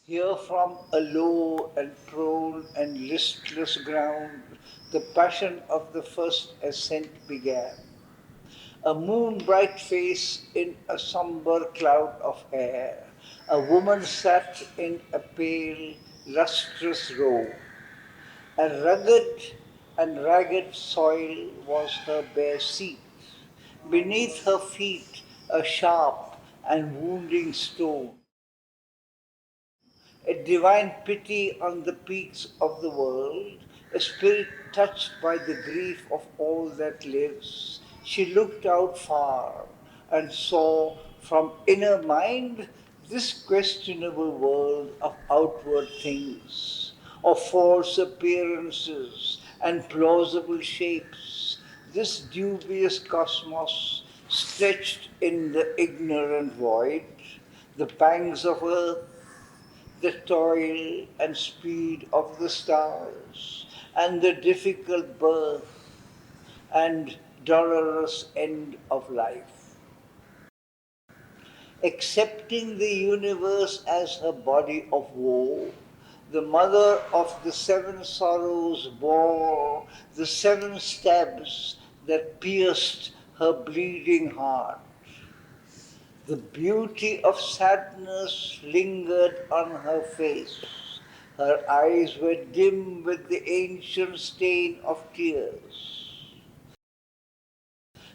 Here from a low and prone and listless ground, the passion of the first ascent began. A moon bright face in a sombre cloud of hair, a woman sat in a pale, lustrous robe. A rugged and ragged soil was her bare seat. Beneath her feet, a sharp and wounding stone. A divine pity on the peaks of the world, a spirit touched by the grief of all that lives. She looked out far and saw from inner mind this questionable world of outward things, of false appearances and plausible shapes, this dubious cosmos stretched in the ignorant void, the pangs of earth, the toil and speed of the stars, and the difficult birth and dolorous end of life. Accepting the universe as her body of woe, the mother of the seven sorrows bore the seven stabs that pierced her bleeding heart. The beauty of sadness lingered on her face. Her eyes were dim with the ancient stain of tears.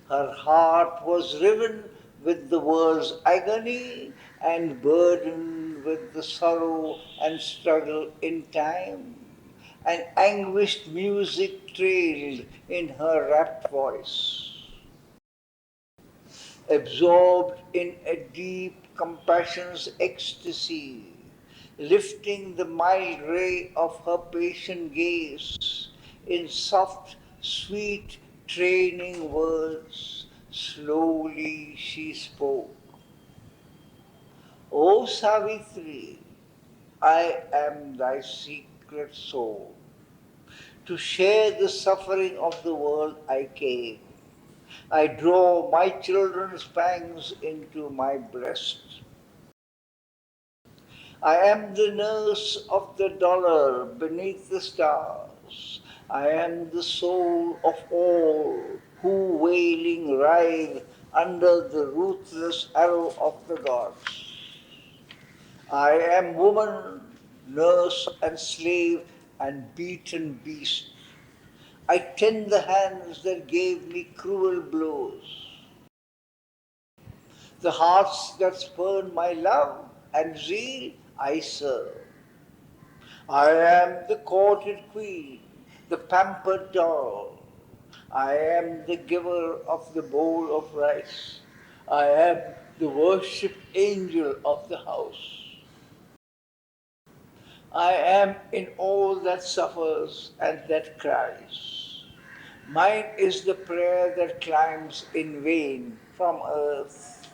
Her heart was riven with the world's agony and burdened with the sorrow and struggle in time. And anguished music trailed in her rapt voice. Absorbed in a deep compassion's ecstasy, lifting the mild ray of her patient gaze in soft, sweet, training words, slowly she spoke. O Savitri, I am thy secret soul. To share the suffering of the world I came. I draw my children's pangs into my breast. I am the nurse of the dollar beneath the stars. I am the soul of all who wailing writhe under the ruthless arrow of the gods. I am woman, nurse and slave and beaten beast. I tend the hands that gave me cruel blows. The hearts that spurn my love and zeal I serve. I am the courted queen, the pampered doll. I am the giver of the bowl of rice. I am the worshipped angel of the house. I am in all that suffers and that cries. Mine is the prayer that climbs in vain from earth.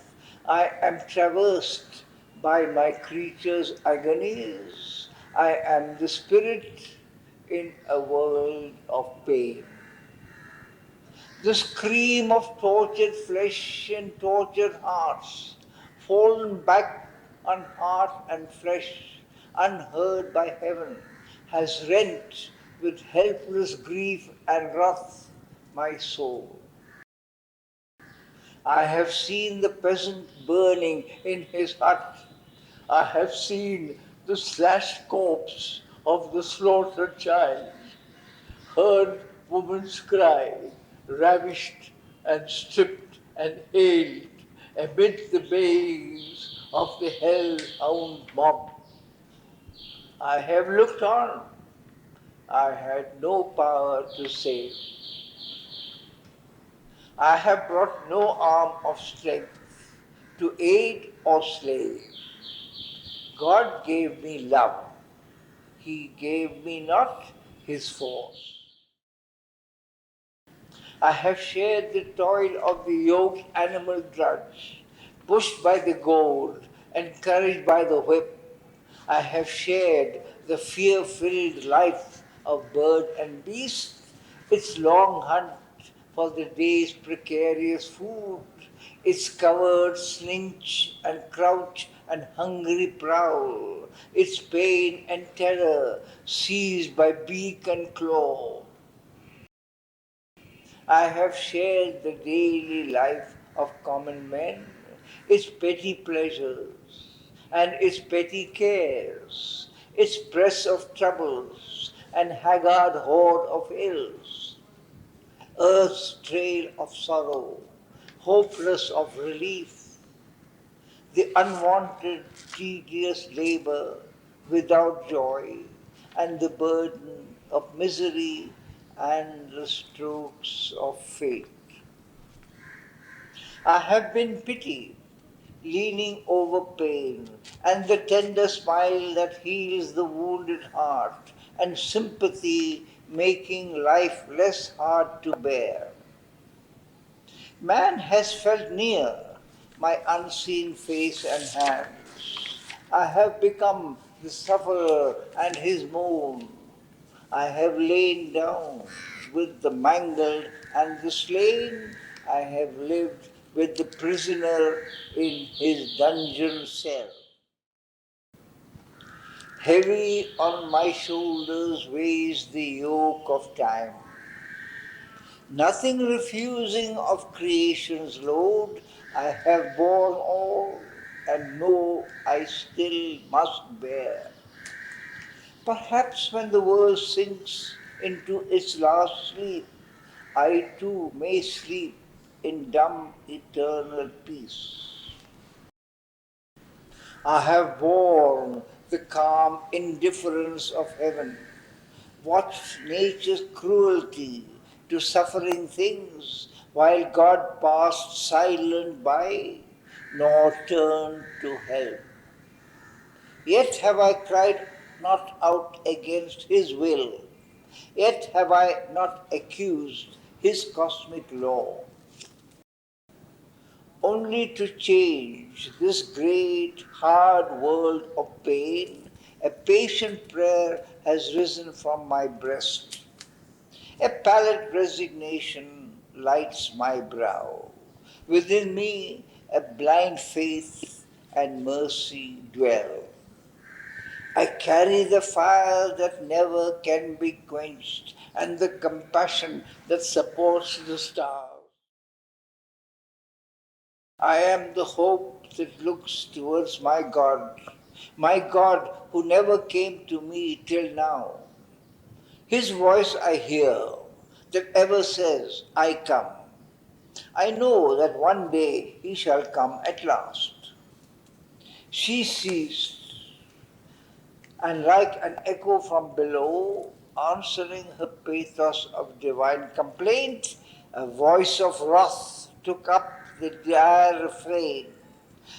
I am traversed by my creature's agonies. I am the spirit in a world of pain. The scream of tortured flesh and tortured hearts, fallen back on heart and flesh, unheard by heaven, has rent with helpless grief and wrath my soul. I have seen the peasant burning in his hut. I have seen the slashed corpse of the slaughtered child, heard woman's cry, ravished and stripped and haled amid the bayings of the hell-hound mob. I have looked on. I had no power to save. I have brought no arm of strength to aid or slay. God gave me love. He gave me not his force. I have shared the toil of the yoked animal drudge, pushed by the goad, encouraged by the whip. I have shared the fear-filled life of bird and beast, its long hunt for the day's precarious food, its coward slinch and crouch and hungry prowl, its pain and terror seized by beak and claw. I have shared the daily life of common men, its petty pleasures and its petty cares, its press of troubles and haggard horde of ills, earth's trail of sorrow, hopeless of relief, the unwanted, tedious labor without joy, and the burden of misery and the strokes of fate. I have been pity, leaning over pain, and the tender smile that heals the wounded heart, and sympathy making life less hard to bear. Man has felt near my unseen face and hands. I have become the sufferer and his moan. I have lain down with the mangled and the slain. I have lived with the prisoner in his dungeon cell. Heavy on my shoulders weighs the yoke of time. Nothing refusing of creation's load, I have borne all and know I still must bear. Perhaps when the world sinks into its last sleep, I too may sleep in dumb eternal peace. I have borne the calm indifference of heaven, watched nature's cruelty to suffering things, while God passed silent by, nor turned to help. Yet have I cried not out against his will, yet have I not accused his cosmic law. Only to change this great hard world of pain, a patient prayer has risen from my breast. A pallid resignation lights my brow. Within me a blind faith and mercy dwell. I carry the fire that never can be quenched and the compassion that supports the stars. I am the hope that looks towards my God who never came to me till now. His voice I hear that ever says, I come. I know that one day he shall come at last. She ceased, and like an echo from below, answering her pathos of divine complaint, a voice of wrath took up the dire refrain,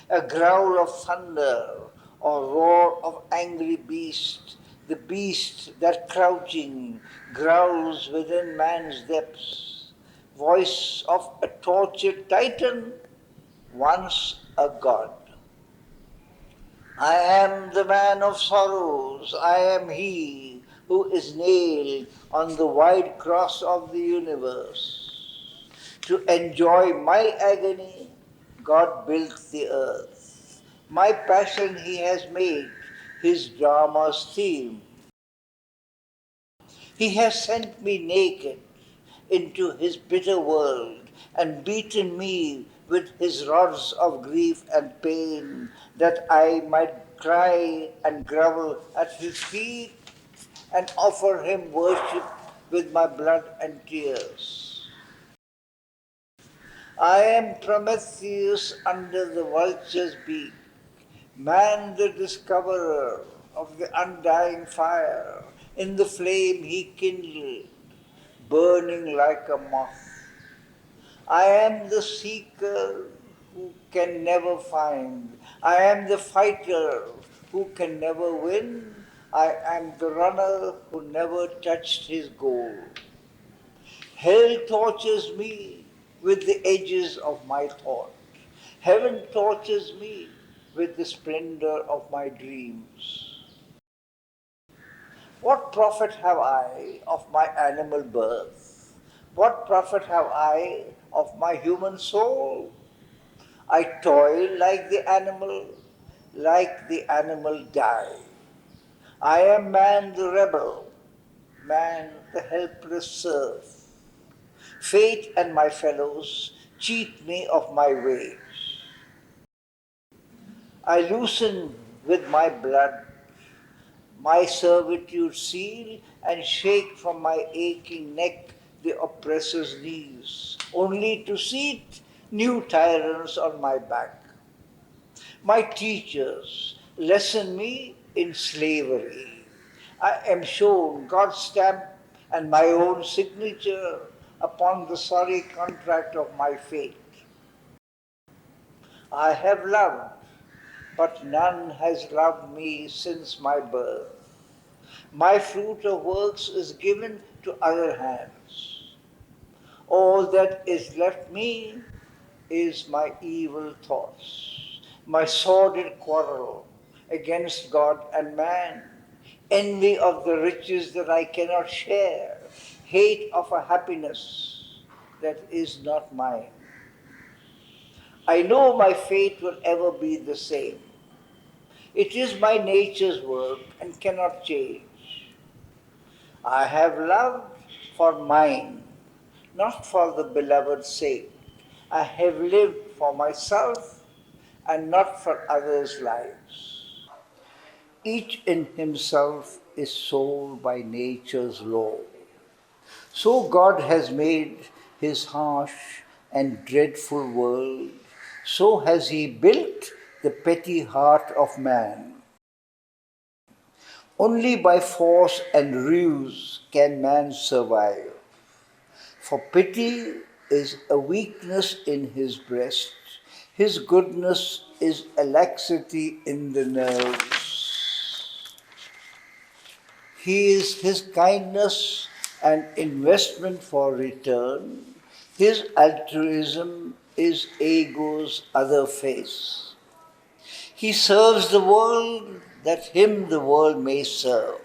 a growl of thunder or roar of angry beast, the beast that crouching growls within man's depths, voice of a tortured titan, once a god. I am the man of sorrows, I am he who is nailed on the wide cross of the universe. To enjoy my agony, God built the earth. My passion he has made his drama's theme. He has sent me naked into his bitter world and beaten me with his rods of grief and pain, that I might cry and grovel at his feet and offer him worship with my blood and tears. I am Prometheus under the vulture's beak, man the discoverer of the undying fire, in the flame he kindled, burning like a moth. I am the seeker who can never find. I am the fighter who can never win. I am the runner who never touched his goal. Hell tortures me with the edges of my thought. Heaven tortures me with the splendor of my dreams. What profit have I of my animal birth? What profit have I of my human soul? I toil like the animal, like the animal die. I am man the rebel, man the helpless serf. Fate and my fellows cheat me of my wage. I loosen with my blood my servitude seal and shake from my aching neck the oppressor's knees, only to seat new tyrants on my back. My teachers lesson me in slavery. I am shown God's stamp and my own signature upon the sorry contract of my fate. I have loved, but none has loved me since my birth. My fruit of works is given to other hands. All that is left me is my evil thoughts, my sordid quarrel against God and man, envy of the riches that I cannot share, hate of a happiness that is not mine. I know my fate will ever be the same. It is my nature's work and cannot change. I have loved for mine, not for the beloved's sake. I have lived for myself and not for others' lives. Each in himself is soul by nature's law. So God has made his harsh and dreadful world, so has he built the petty heart of man. Only by force and ruse can man survive. For pity is a weakness in his breast, his goodness is a laxity in the nerves. He is his kindness an investment for return, his altruism is ego's other face. He serves the world that him the world may serve.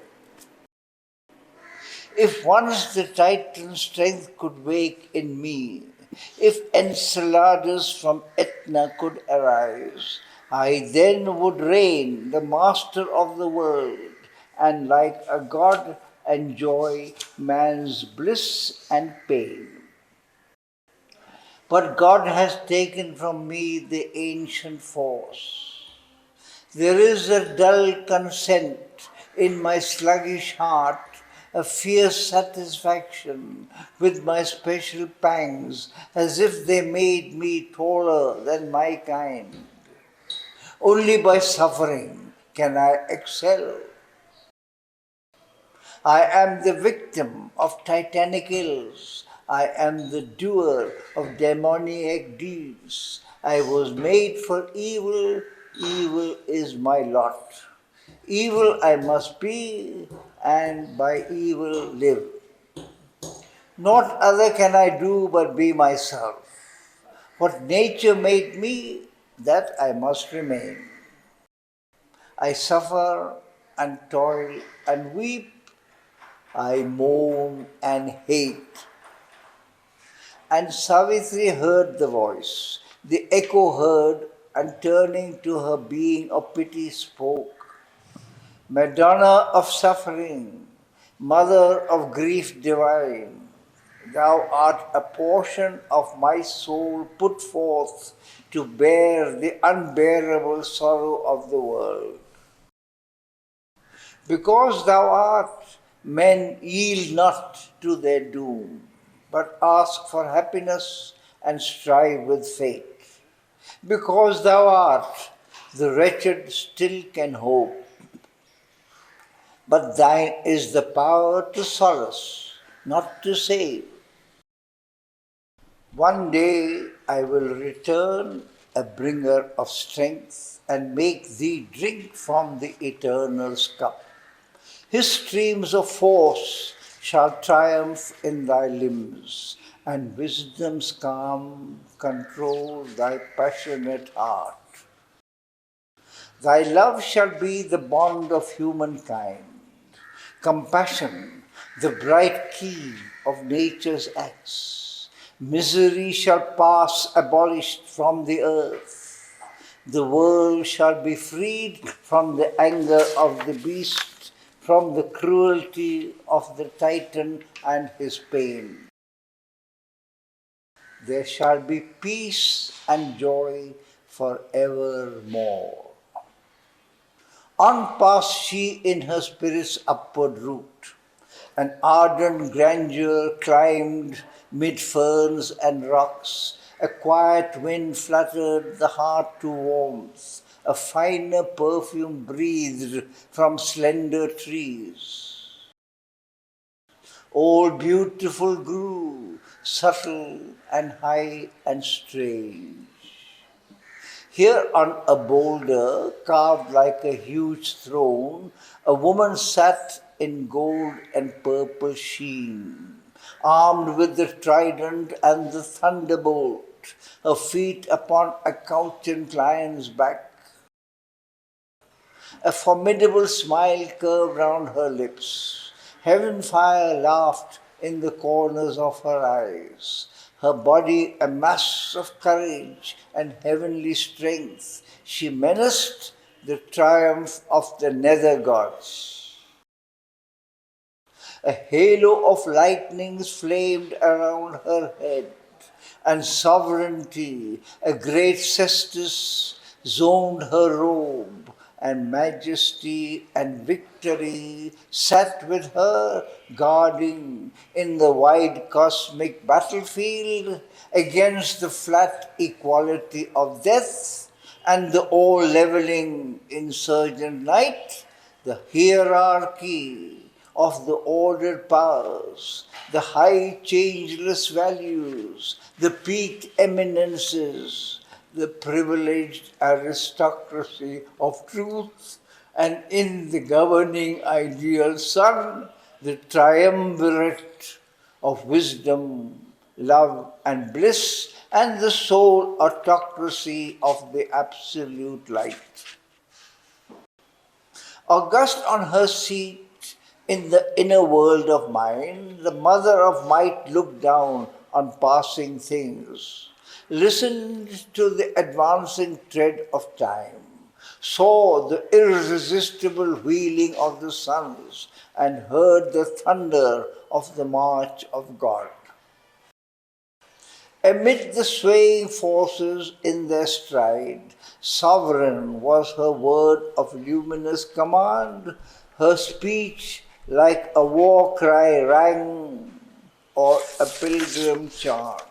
If once the Titan strength could wake in me, if Enceladus from Etna could arise, I then would reign the master of the world, and like a god enjoy man's bliss and pain. But God has taken from me the ancient force. There is a dull consent in my sluggish heart, a fierce satisfaction with my special pangs, as if they made me taller than my kind. Only by suffering can I excel. I am the victim of titanic ills. I am the doer of demoniac deeds. I was made for evil, evil is my lot. Evil I must be, and by evil live. Naught other can I do but be myself. What nature made me, that I must remain. I suffer and toil and weep. I mourn and hate. And Savitri heard the voice. The echo heard, and turning to her being of pity spoke. Madonna of suffering, mother of grief divine, thou art a portion of my soul put forth to bear the unbearable sorrow of the world. Because thou art, men yield not to their doom, but ask for happiness and strive with fate. Because thou art, the wretched still can hope, but thine is the power to solace, not to save. One day I will return a bringer of strength and make thee drink from the Eternal's cup. His streams of force shall triumph in thy limbs, and wisdom's calm control thy passionate heart. Thy love shall be the bond of humankind, compassion the bright key of nature's acts. Misery shall pass abolished from the earth. The world shall be freed from the anger of the beast, from the cruelty of the Titan and his pain. There shall be peace and joy forevermore. On passed she in her spirit's upward route. An ardent grandeur climbed mid ferns and rocks. A quiet wind fluttered the heart to warmth. A finer perfume breathed from slender trees. All beautiful grew, subtle and high and strange. Here on a boulder, carved like a huge throne, a woman sat in gold and purple sheen, armed with the trident and the thunderbolt, her feet upon a couchant lion's back. A formidable smile curved round her lips. Heaven fire laughed in the corners of her eyes. Her body a mass of courage and heavenly strength. She menaced the triumph of the nether gods. A halo of lightnings flamed around her head, and sovereignty, a great cestus, zoned her robe, and majesty and victory sat with her, guarding in the wide cosmic battlefield against the flat equality of death and the all-leveling insurgent night, the hierarchy of the ordered powers, the high changeless values, the peaked eminences, the privileged aristocracy of truth, and in the governing ideal sun, the triumvirate of wisdom, love, and bliss, and the sole autocracy of the absolute light. August on her seat in the inner world of mind, the mother of might looked down on passing things, listened to the advancing tread of time, saw the irresistible wheeling of the suns, and heard the thunder of the march of God. Amid the swaying forces in their stride, sovereign was her word of luminous command, her speech like a war cry rang or a pilgrim chant.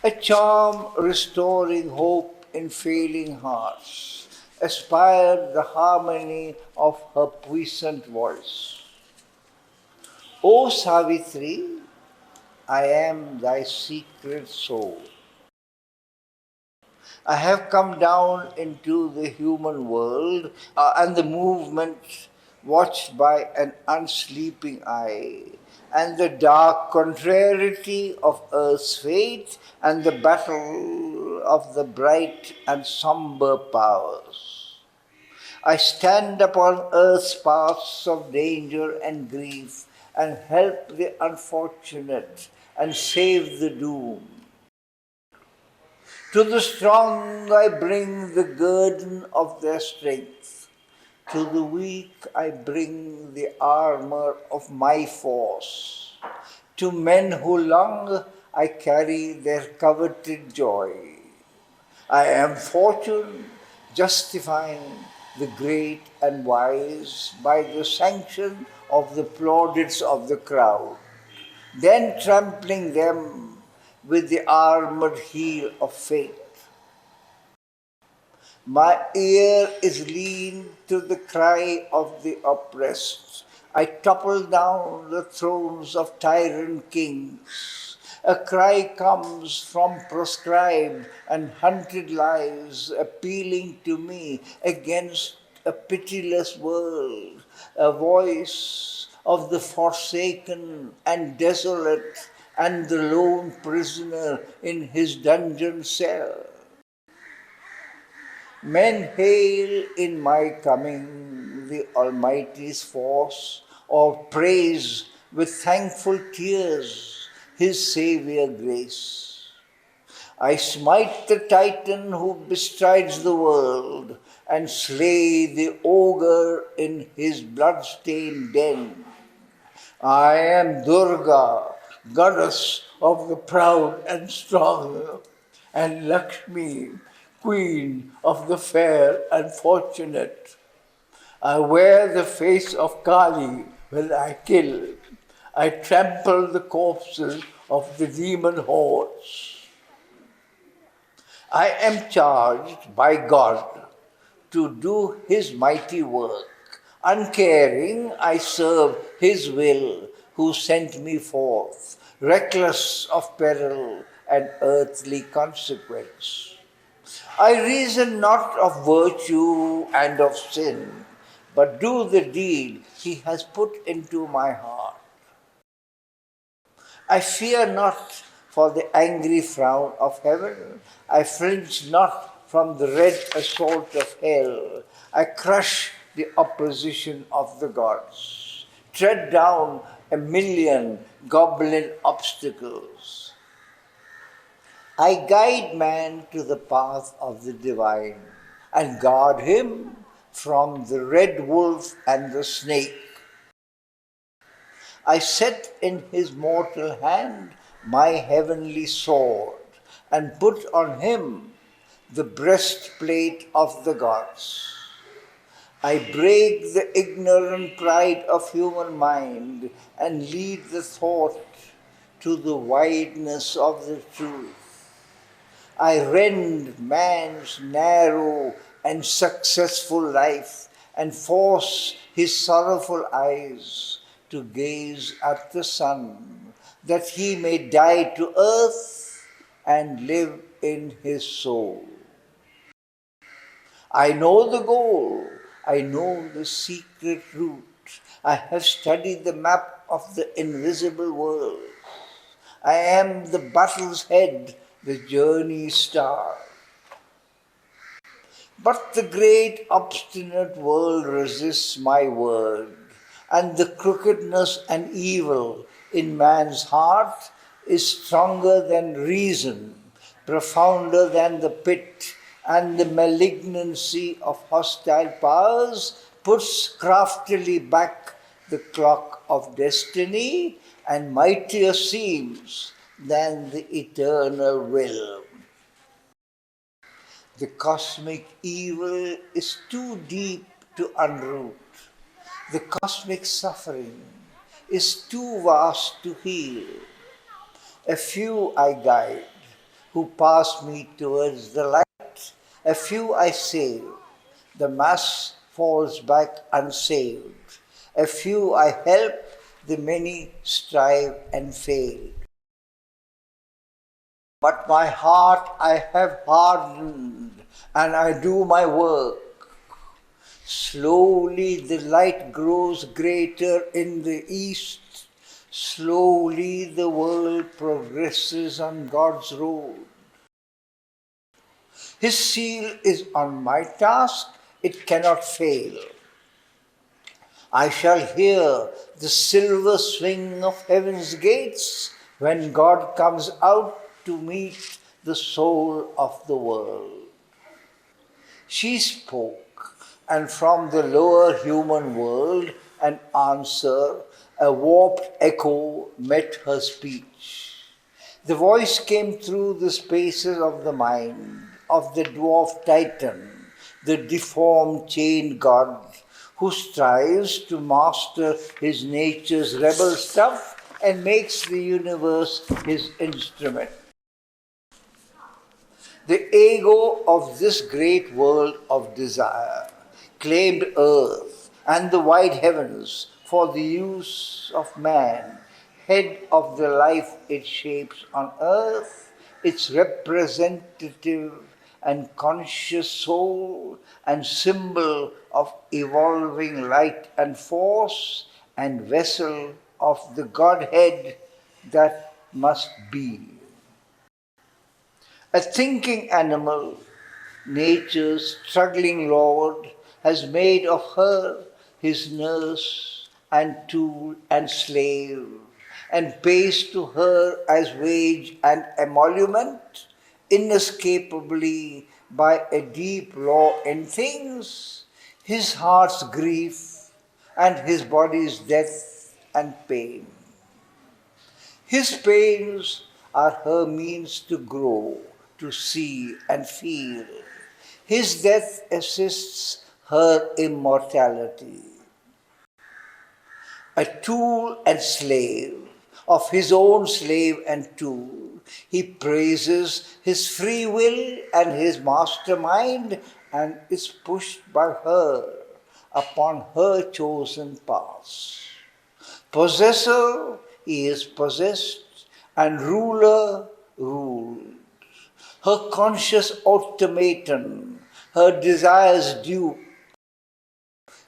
A charm restoring hope in failing hearts, aspired the harmony of her puissant voice. O Savitri, I am thy secret soul. I have come down into the human world and the movement watched by an unsleeping eye, and the dark contrariety of earth's fate, and the battle of the bright and somber powers. I stand upon earth's paths of danger and grief, and help the unfortunate, and save the doomed. To the strong I bring the guerdon of their strength. To the weak I bring the armor of my force. To men who long I carry their coveted joy. I am fortune, justifying the great and wise by the sanction of the plaudits of the crowd, then trampling them with the armored heel of fate. My ear is lean to the cry of the oppressed. I topple down the thrones of tyrant kings. A cry comes from proscribed and hunted lives, appealing to me against a pitiless world, a voice of the forsaken and desolate and the lone prisoner in his dungeon cell. Men hail in my coming the Almighty's force, or praise with thankful tears His Saviour grace. I smite the Titan who bestrides the world and slay the ogre in his blood-stained den. I am Durga, goddess of the proud and strong, and Lakshmi, queen of the fair and fortunate. I wear the face of Kali when I kill. I trample the corpses of the demon hordes. I am charged by God to do His mighty work. Uncaring, I serve His will, who sent me forth, reckless of peril and earthly consequence. I reason not of virtue and of sin, but do the deed He has put into my heart. I fear not for the angry frown of heaven. I flinch not from the red assault of hell. I crush the opposition of the gods, tread down a million goblin obstacles. I guide man to the path of the divine and guard him from the red wolf and the snake. I set in his mortal hand my heavenly sword and put on him the breastplate of the gods. I break the ignorant pride of human mind and lead the thought to the wideness of the truth. I rend man's narrow and successful life and force his sorrowful eyes to gaze at the sun, that he may die to earth and live in his soul. I know the goal, I know the secret route. I have studied the map of the invisible world. I am the battle's head, the journey's star. But the great obstinate world resists my word, and the crookedness and evil in man's heart is stronger than reason, profounder than the pit, and the malignancy of hostile powers puts craftily back the clock of destiny, and mightier seems than the eternal will. The cosmic evil is too deep to unroot. The cosmic suffering is too vast to heal. A few I guide who pass me towards the light. A few I save. The mass falls back unsaved. A few I help. The many strive and fail. But my heart I have hardened, and I do my work. Slowly the light grows greater in the east. Slowly the world progresses on God's road. His seal is on my task, it cannot fail. I shall hear the silver swing of heaven's gates when God comes out to meet the soul of the world. She spoke, and from the lower human world an answer, a warped echo, met her speech. The voice came through the spaces of the mind of the dwarf Titan, the deformed chained god who strives to master his nature's rebel stuff and makes the universe his instrument. The ego of this great world of desire claimed earth and the wide heavens for the use of man, head of the life it shapes on earth, its representative and conscious soul and symbol of evolving light and force and vessel of the Godhead that must be. A thinking animal, nature's struggling lord, has made of her his nurse and tool and slave, and pays to her as wage and emolument inescapably by a deep law in things, his heart's grief and his body's death and pain. His pains are her means to grow, to see and feel. His death assists her immortality. A tool and slave, of his own slave and tool, he praises his free will and his mastermind and is pushed by her upon her chosen paths. Possessor, he is possessed, and ruler, ruled. Her conscious automaton, her desires dupe.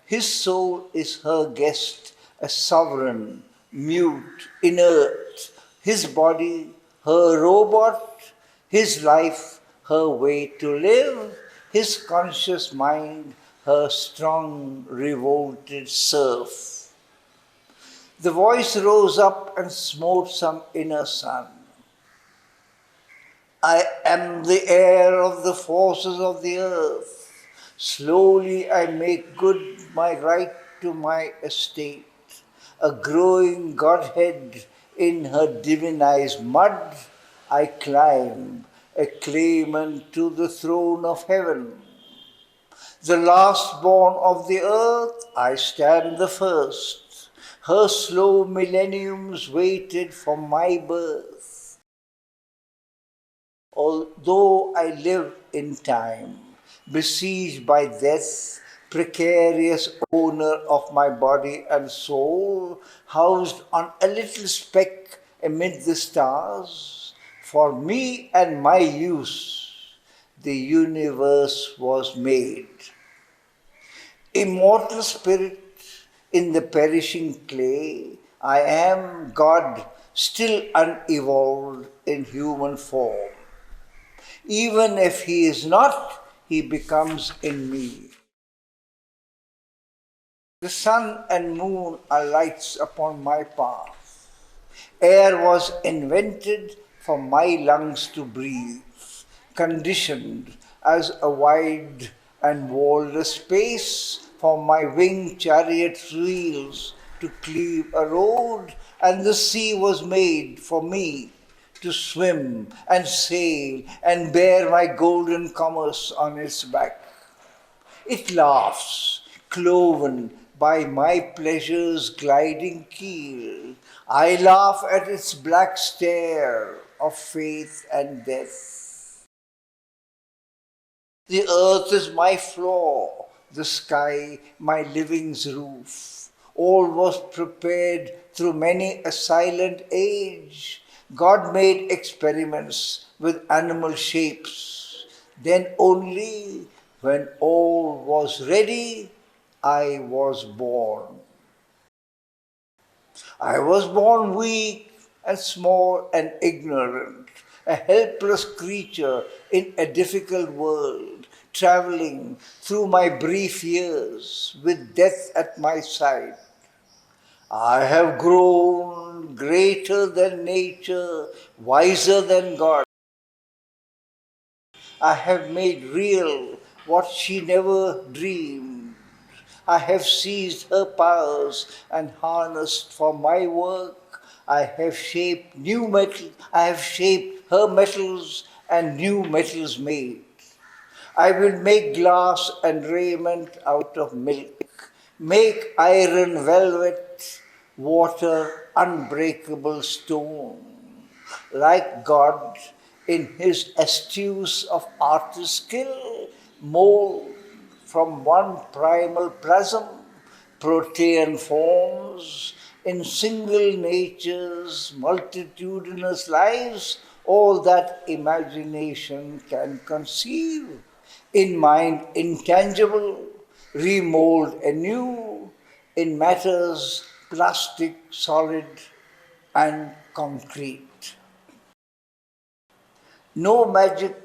His soul is her guest, a sovereign, mute, inert. His body, her robot. His life, her way to live. His conscious mind, her strong, revolted serf. The voice rose up and smote some inner sun. I am the heir of the forces of the earth. Slowly I make good my right to my estate. A growing Godhead in her divinized mud, I climb, a claimant to the throne of heaven. The last born of the earth, I stand the first. Her slow millenniums waited for my birth. Although I live in time, besieged by death, precarious owner of my body and soul, housed on a little speck amid the stars, for me and my use, the universe was made. Immortal spirit in the perishing clay, I am God, still unevolved in human form. Even if he is not, he becomes in me. The sun and moon are lights upon my path. Air was invented for my lungs to breathe, conditioned as a wide and walled space for my winged chariot's wheels to cleave a road, and the sea was made for me to swim and sail and bear my golden commerce on its back. It laughs, cloven by my pleasure's gliding keel. I laugh at its black stare of faith and death. The earth is my floor, the sky my living's roof. All was prepared through many a silent age. God made experiments with animal shapes. Then only when all was ready, I was born. I was born weak and small and ignorant, a helpless creature in a difficult world, traveling through my brief years with death at my side. I have grown greater than nature, wiser than God. I have made real what she never dreamed. I have seized her powers and harnessed for my work. I have shaped her metals and new metals made. I will make glass and raiment out of milk, make iron velvet, water unbreakable stone. Like God, in his astuce of artist skill, mold from one primal plasm protean forms in single nature's multitudinous lives, all that imagination can conceive. In mind intangible, remold anew in matters plastic, solid, and concrete. No magic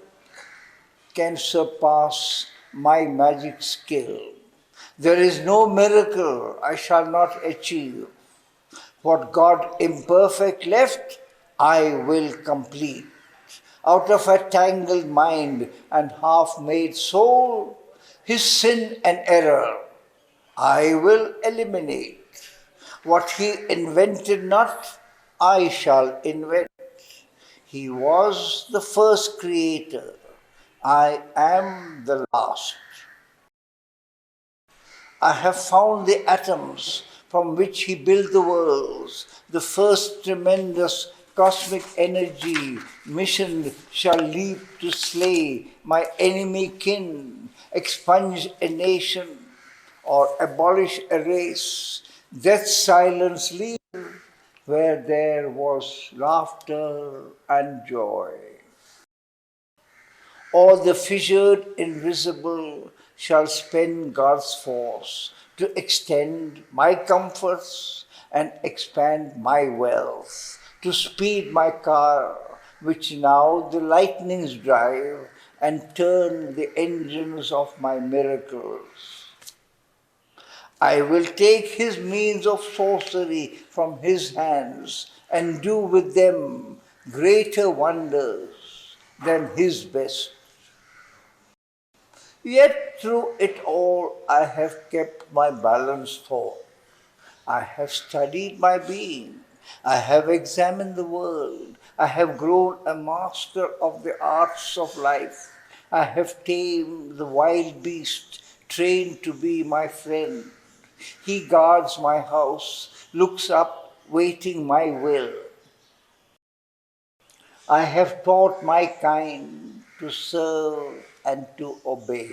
can surpass my magic skill. There is no miracle I shall not achieve. What God imperfect left, I will complete. out of a tangled mind and half-made soul, his sin and error I will eliminate. What he invented not, I shall invent. He was the first creator. I am the last. I have found the atoms from which he built the worlds. The first tremendous cosmic energy mission shall leap to slay my enemy kin, expunge a nation, or abolish a race. Death's silence leave where there was laughter and joy. Or the fissured invisible shall spend God's force to extend my comforts and expand my wealth, to speed my car, which now the lightnings drive, and turn the engines of my miracles. I will take his means of sorcery from his hands and do with them greater wonders than his best. Yet through it all I have kept my balanced thought. I have studied my being. I have examined the world. I have grown a master of the arts of life. I have tamed the wild beast, trained to be my friend. He guards my house, looks up, waiting my will. I have taught my kind to serve and to obey.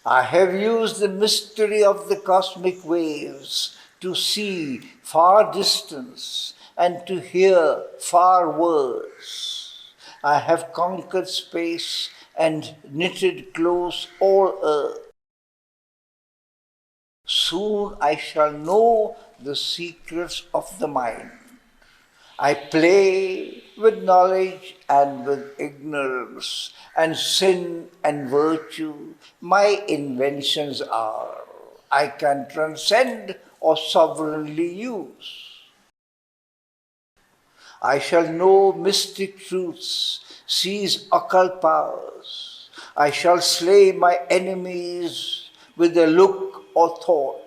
I have used the mystery of the cosmic waves to see far distance and to hear far words. I have conquered space and knitted close all earth. Soon I shall know the secrets of the mind. I play with knowledge and with ignorance, and sin and virtue my inventions are. I can transcend or sovereignly use. I shall know mystic truths, seize occult powers. I shall slay my enemies with a look or thought.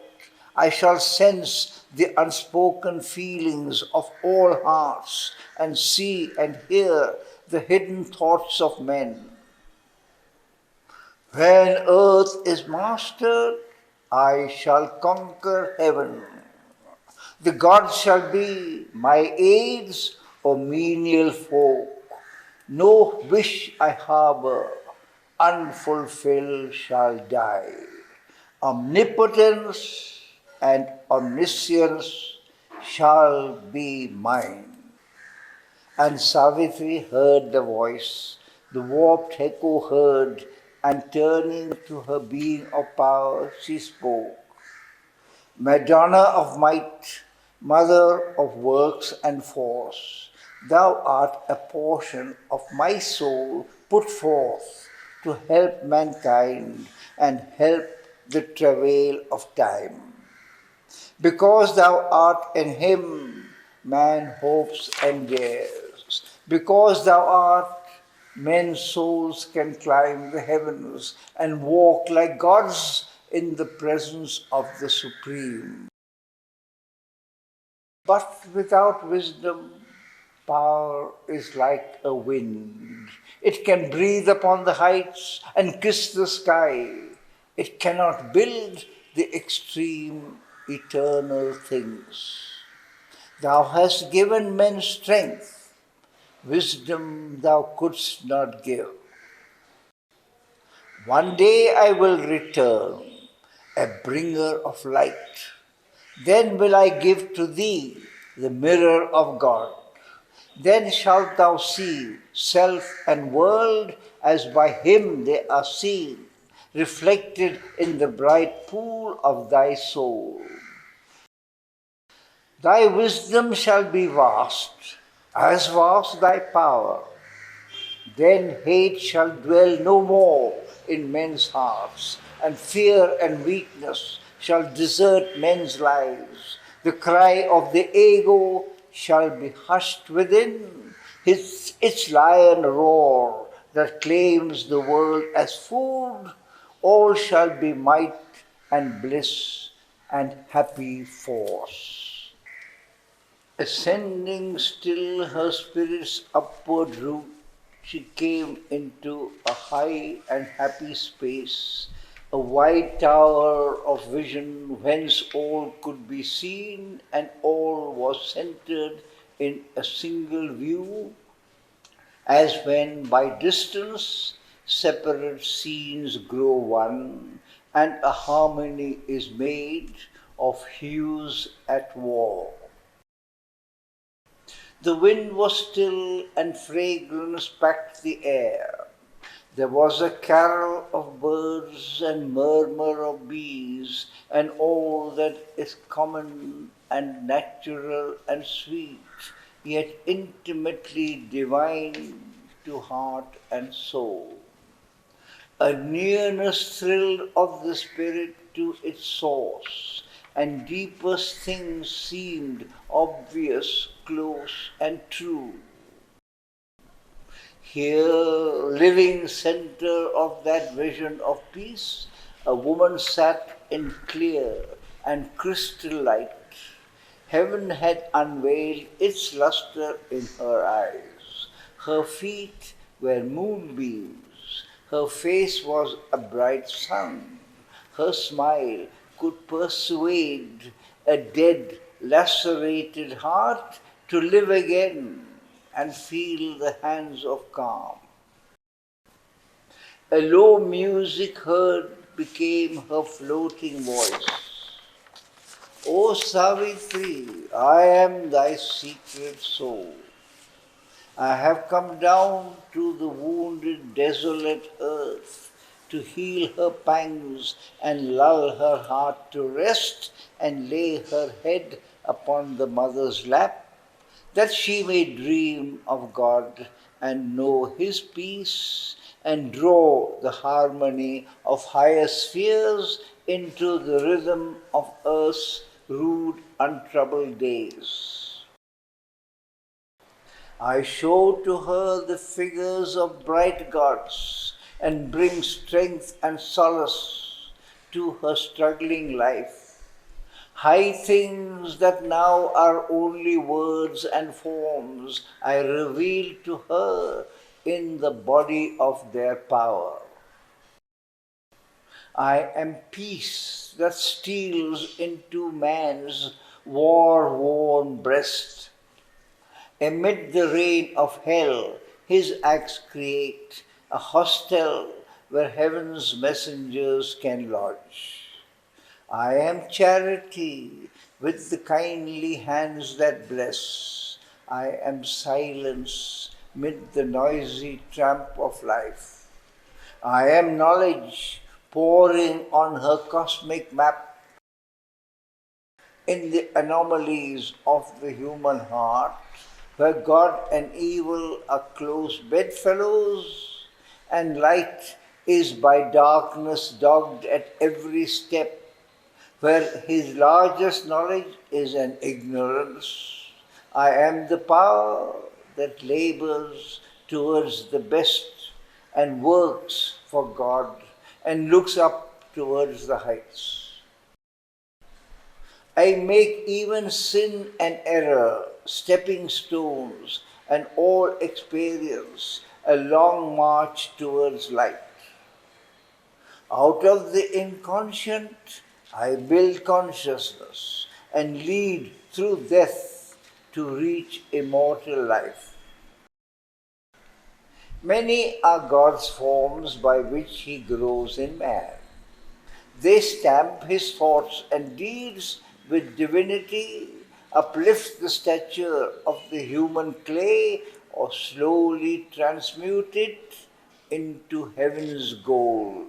I shall sense the unspoken feelings of all hearts and see and hear the hidden thoughts of men. When earth is mastered, I shall conquer heaven. The gods shall be my aids or menial folk. No wish I harbor, unfulfilled shall die. Omnipotence and omniscience shall be mine. And Savitri heard the voice, the warped echo heard, and turning to her being of power, she spoke. Madonna of might, mother of works and force, thou art a portion of my soul put forth to help mankind and help the travail of time. Because thou art in him, man hopes and dares. Because thou art, men's souls can climb the heavens and walk like gods in the presence of the Supreme. But without wisdom, power is like a wind. It can breathe upon the heights and kiss the sky. It cannot build the extreme eternal things. Thou hast given men strength, wisdom thou couldst not give. One day I will return, a bringer of light. Then will I give to thee the mirror of God. Then shalt thou see self and world as by him they are seen, reflected in the bright pool of thy soul. Thy wisdom shall be vast, as vast thy power. Then hate shall dwell no more in men's hearts, and fear and weakness shall desert men's lives. The cry of the ego shall be hushed within. Its lion roar that claims the world as food, all shall be might and bliss and happy force. Ascending still her spirit's upward route, she came into a high and happy space, a wide tower of vision whence all could be seen and all was centered in a single view, as when by distance separate scenes grow one, and a harmony is made of hues at war. The wind was still and fragrance packed the air. There was a carol of birds and murmur of bees, and all that is common and natural and sweet, yet intimately divine to heart and soul. A nearness thrilled of the spirit to its source, and deepest things seemed obvious, close, and true. Here, living center of that vision of peace, a woman sat in clear and crystal light. Heaven had unveiled its luster in her eyes. Her feet were moonbeams. Her face was a bright sun. Her smile could persuade a dead, lacerated heart to live again and feel the hands of calm. A low music heard became her floating voice. O Savitri, I am thy secret soul. I have come down to the wounded, desolate earth to heal her pangs and lull her heart to rest and lay her head upon the mother's lap, that she may dream of God and know His peace and draw the harmony of higher spheres into the rhythm of earth's rude, untroubled days. I show to her the figures of bright gods and bring strength and solace to her struggling life. High things that now are only words and forms, I reveal to her in the body of their power. I am peace that steals into man's war-worn breast. Amid the rain of hell, his acts create a hostel where heaven's messengers can lodge. I am charity with the kindly hands that bless. I am silence mid the noisy tramp of life. I am knowledge pouring on her cosmic map in the anomalies of the human heart, where God and evil are close bedfellows, and light is by darkness dogged at every step, where his largest knowledge is an ignorance. I am the power that labors towards the best and works for God and looks up towards the heights. I make even sin and error stepping stones and all experience a long march towards light. Out of the inconscient, I build consciousness and lead through death to reach immortal life. Many are God's forms by which He grows in man. They stamp His thoughts and deeds with divinity, uplift the stature of the human clay, or slowly transmute it into heaven's gold.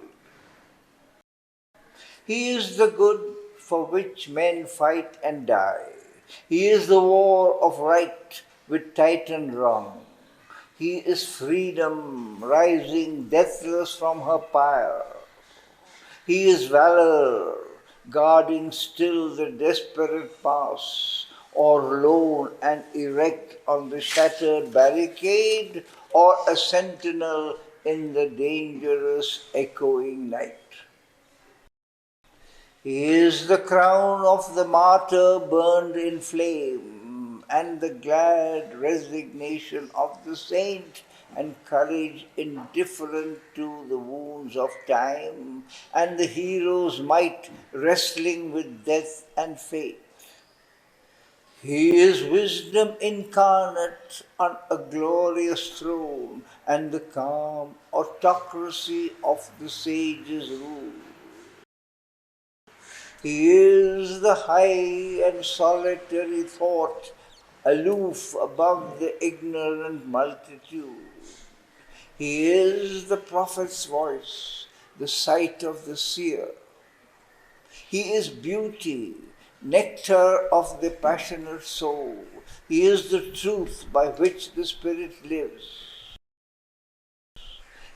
He is the good for which men fight and die. He is the war of right with tightened wrong. He is freedom rising deathless from her pyre. He is valor guarding still the desperate pass, or lone and erect on the shattered barricade, or a sentinel in the dangerous echoing night. He is the crown of the martyr burned in flame, and the glad resignation of the saint, and courage indifferent to the wounds of time, and the hero's might wrestling with death and fate. He is wisdom incarnate on a glorious throne, and the calm autocracy of the sage's rule. He is the high and solitary thought, aloof above the ignorant multitude. He is the prophet's voice, the sight of the seer. He is beauty, nectar of the passionate soul. He is the truth by which the spirit lives.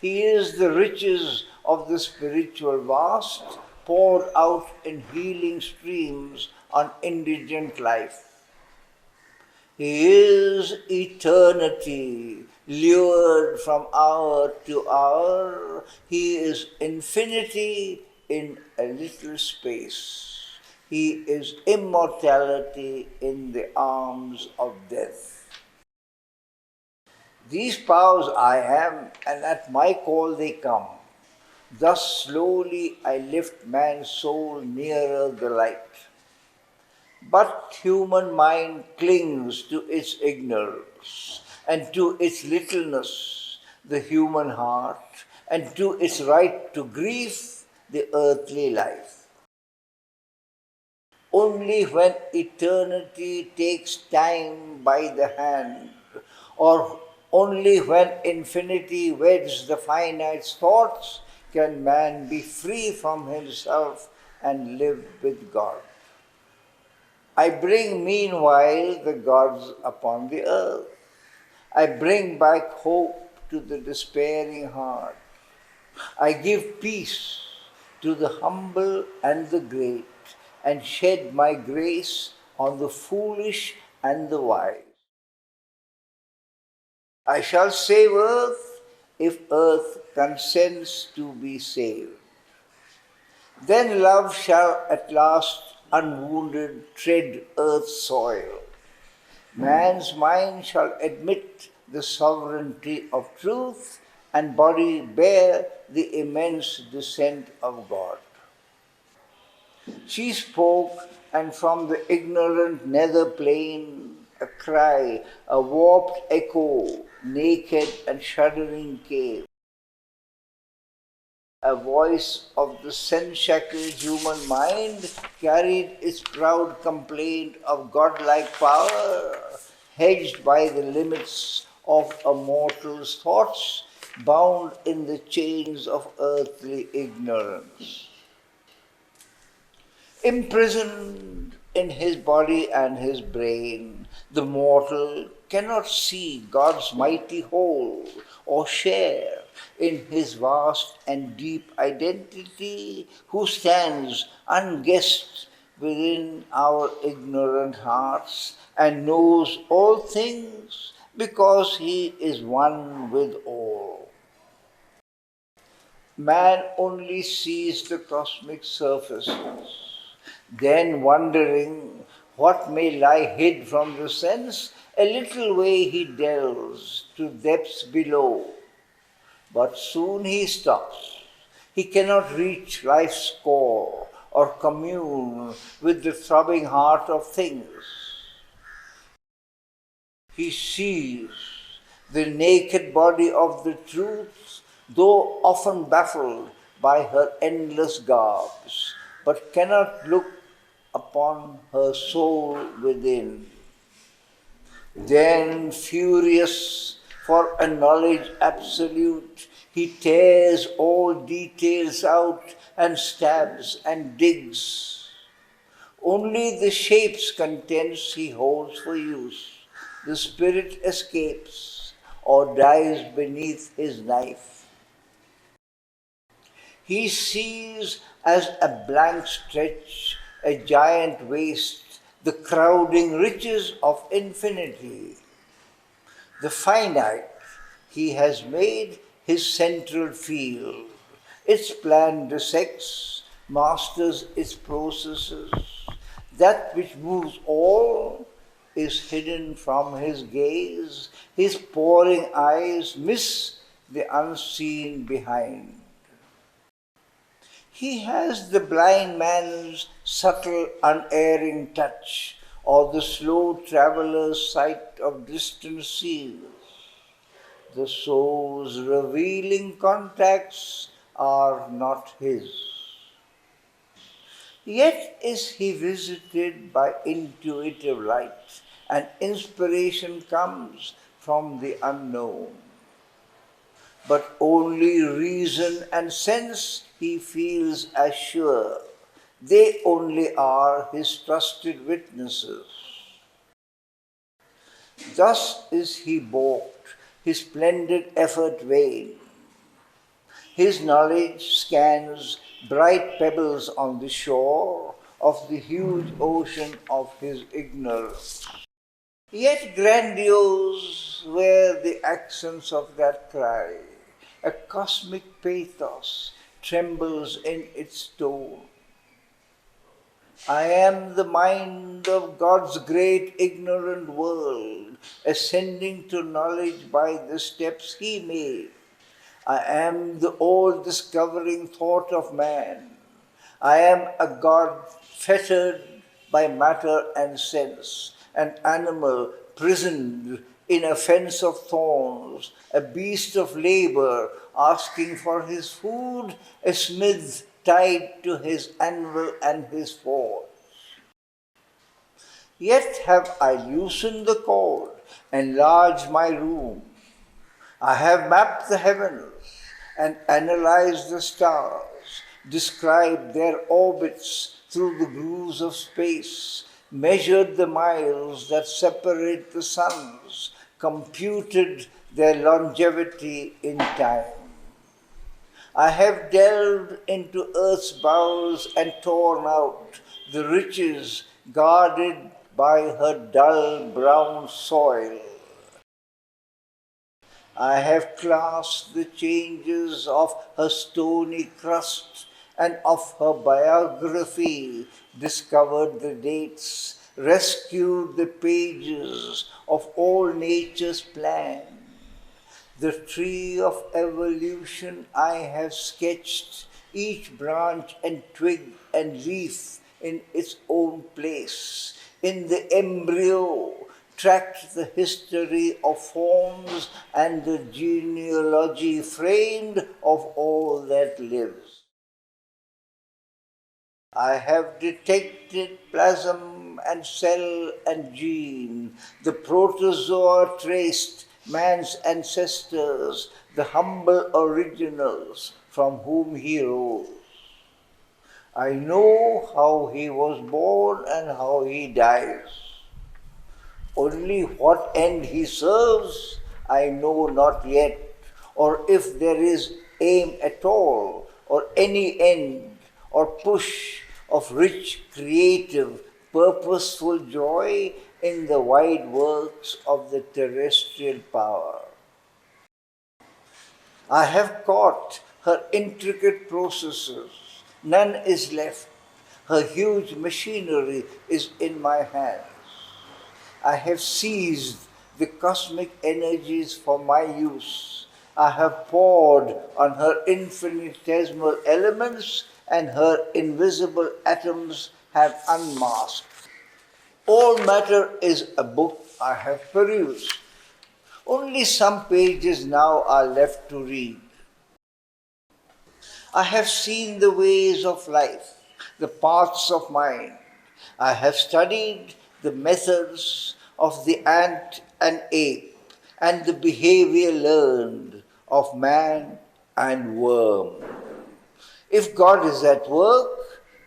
He is the riches of the spiritual vast, poured out in healing streams on indigent life. He is eternity, lured from hour to hour. He is infinity in a little space. He is immortality in the arms of death. These powers I am, and at my call they come. Thus slowly I lift man's soul nearer the light. But human mind clings to its ignorance, and to its littleness, the human heart, and to its right to grief, the earthly life. Only when eternity takes time by the hand, or only when infinity weds the finite's thoughts, can man be free from himself and live with God. I bring meanwhile the gods upon the earth. I bring back hope to the despairing heart. I give peace to the humble and the great, and shed my grace on the foolish and the wise. I shall save earth if earth consents to be saved. Then love shall at last unwounded tread earth's soil. Man's mind shall admit the sovereignty of truth, and body bear the immense descent of God. She spoke, and from the ignorant nether plane a cry, a warped echo, naked and shuddering came. A voice of the sense-shackled human mind carried its proud complaint of godlike power, hedged by the limits of a mortal's thoughts, bound in the chains of earthly ignorance. Imprisoned in his body and his brain, the mortal cannot see God's mighty whole or share in his vast and deep identity, who stands unguessed within our ignorant hearts and knows all things because he is one with all. Man only sees the cosmic surfaces. Then, wondering what may lie hid from the sense, a little way he delves to depths below. But soon he stops. He cannot reach life's core or commune with the throbbing heart of things. He sees the naked body of the truth, though often baffled by her endless garbs, but cannot look upon her soul within. Then, furious for a knowledge absolute, he tears all details out and stabs and digs. Only the shape's contents he holds for use. The spirit escapes or dies beneath his knife. He sees as a blank stretch, a giant waste, the crowding riches of infinity. The finite he has made his central field. Its plan dissects, masters its processes. That which moves all is hidden from his gaze. His poring eyes miss the unseen behind. He has the blind man's subtle, unerring touch, or the slow traveller's sight of distant seas. The soul's revealing contacts are not his. Yet is he visited by intuitive light, and inspiration comes from the unknown. But only reason and sense he feels as sure. They only are his trusted witnesses. Thus is he balked, his splendid effort vain. His knowledge scans bright pebbles on the shore of the huge ocean of his ignorance. Yet grandiose were the accents of that cry. A cosmic pathos trembles in its tone. I am the mind of God's great ignorant world, ascending to knowledge by the steps He made. I am the all-discovering thought of man. I am a God fettered by matter and sense, an animal prisoned in a fence of thorns, a beast of labor asking for his food, a smith tied to his anvil and his forge. Yet have I loosened the cord, enlarged my room. I have mapped the heavens and analyzed the stars, described their orbits through the grooves of space, measured the miles that separate the suns, computed their longevity in time. I have delved into earth's bowels and torn out the riches guarded by her dull brown soil. I have clasped the changes of her stony crust, and of her biography discovered the dates, rescued the pages of all nature's plan. The tree of evolution I have sketched, each branch and twig and leaf in its own place. In the embryo, tracked the history of forms and the genealogy framed of all that lives. I have detected plasm and cell and gene, the protozoa traced, man's ancestors, the humble originals from whom he rose. I know how he was born and how he dies. Only what end he serves, I know not yet, or if there is aim at all, or any end, or push of rich, creative, purposeful joy in the wide works of the terrestrial power. I have caught her intricate processes, none is left. Her huge machinery is in my hands. I have seized the cosmic energies for my use. I have poured on her infinitesimal elements, and her invisible atoms have unmasked. All matter is a book I have perused. Only some pages now are left to read. I have seen the ways of life, the paths of mind. I have studied the methods of the ant and ape, and the behavior learned of man and worm. If God is at work,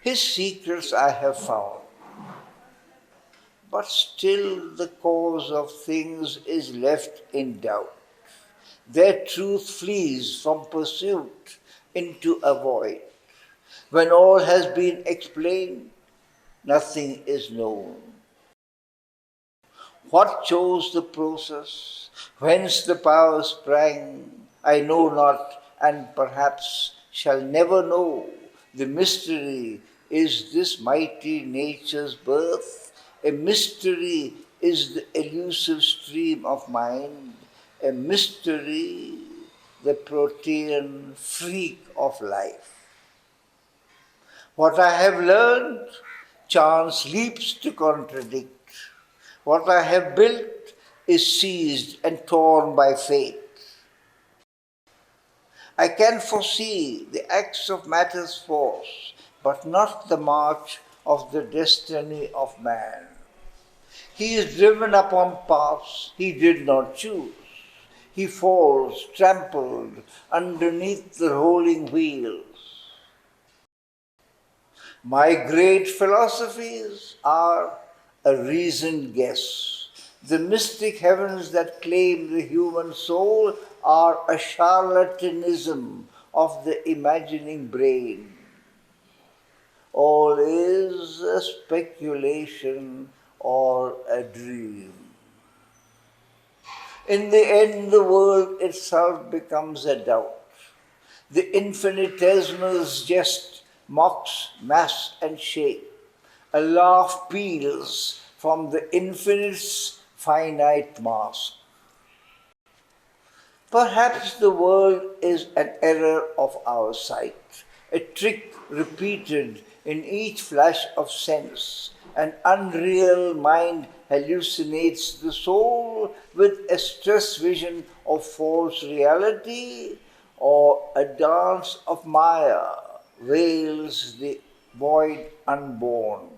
His secrets I have found. But still the cause of things is left in doubt. Their truth flees from pursuit into a void. When all has been explained, nothing is known. What chose the process? Whence the power sprang? I know not, and perhaps shall never know. The mystery is this mighty nature's birth. A mystery is the elusive stream of mind. A mystery, the protean freak of life. What I have learned, chance leaps to contradict. What I have built is seized and torn by fate. I can foresee the acts of matter's force, but not the march of the destiny of man. He is driven upon paths he did not choose. He falls trampled underneath the rolling wheels. My great philosophies are a reasoned guess. The mystic heavens that claim the human soul are a charlatanism of the imagining brain. All is a speculation or a dream. In the end, the world itself becomes a doubt. The infinitesimal's jest mocks mass and shape. A laugh peals from the infinite's finite mask. Perhaps the world is an error of our sight, a trick repeated in each flash of sense. An unreal mind hallucinates the soul with a stress vision of false reality, or a dance of Maya veils the void unborn.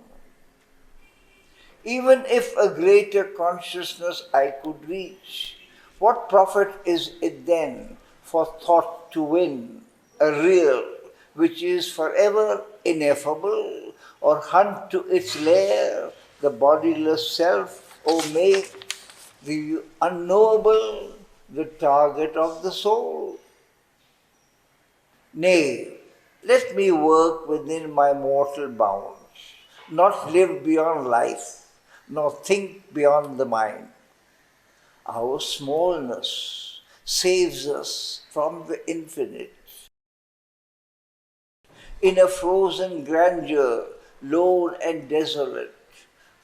Even if a greater consciousness I could reach, what profit is it then for thought to win a real which is forever ineffable, or hunt to its lair the bodiless self, or make the unknowable the target of the soul? Nay, let me work within my mortal bounds, not live beyond life, nor think beyond the mind. Our smallness saves us from the infinite. In a frozen grandeur, lone and desolate,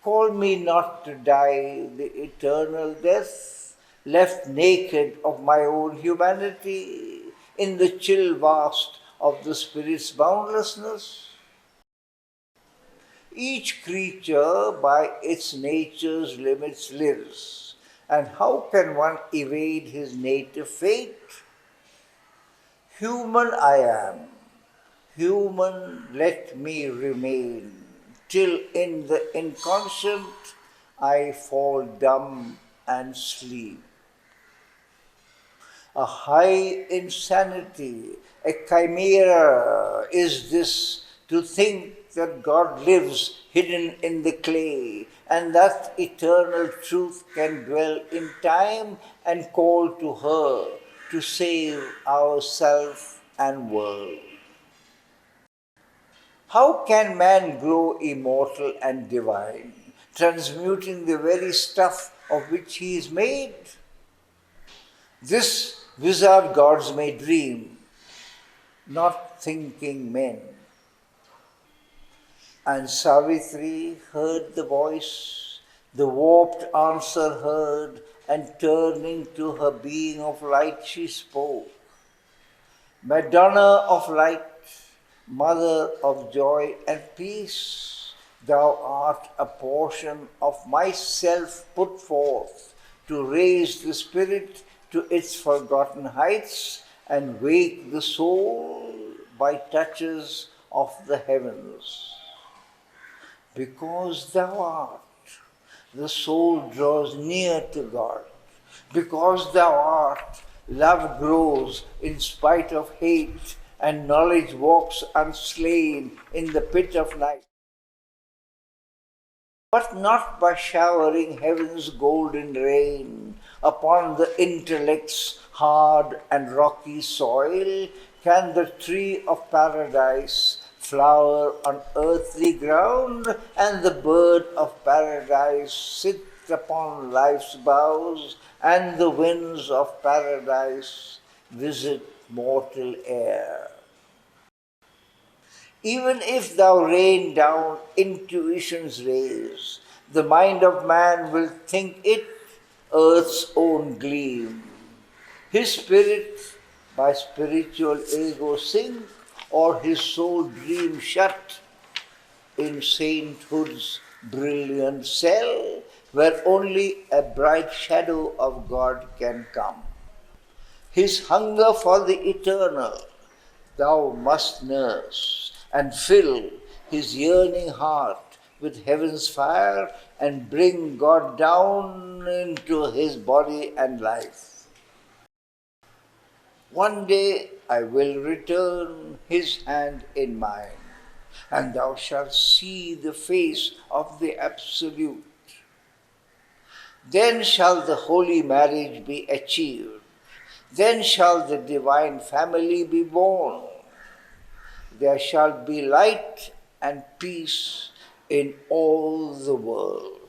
call me not to die the eternal death, left naked of my own humanity, in the chill vast of the Spirit's boundlessness. Each creature by its nature's limits lives, and how can one evade his native fate? Human I am, human let me remain, till in the inconscient I fall dumb and sleep. A high insanity, a chimera is this, to think that God lives hidden in the clay, and that eternal truth can dwell in time and call to her to save ourself and world. How can man grow immortal and divine, transmuting the very stuff of which he is made? This wizard gods may dream, not thinking men. And Savitri heard the voice, the warped answer heard, and turning to her being of light she spoke. Madonna of light, mother of joy and peace, thou art a portion of myself put forth to raise the spirit to its forgotten heights and wake the soul by touches of the heavens. Because thou art, the soul draws near to God. Because thou art, love grows in spite of hate, and knowledge walks unslain in the pit of night. But not by showering heaven's golden rain upon the intellect's hard and rocky soil can the tree of paradise flower on earthly ground, and the bird of paradise sit upon life's boughs, and the winds of paradise visit mortal air. Even if thou rain down intuition's rays, the mind of man will think it earth's own gleam. His spirit by spiritual ego sink, or his soul dream shut in sainthood's brilliant cell, where only a bright shadow of God can come. His hunger for the eternal thou must nurse, and fill his yearning heart with heaven's fire, and bring God down into his body and life. One day I will return his hand in mine, and thou shalt see the face of the Absolute. Then shall the holy marriage be achieved. Then shall the divine family be born. There shall be light and peace in all the world.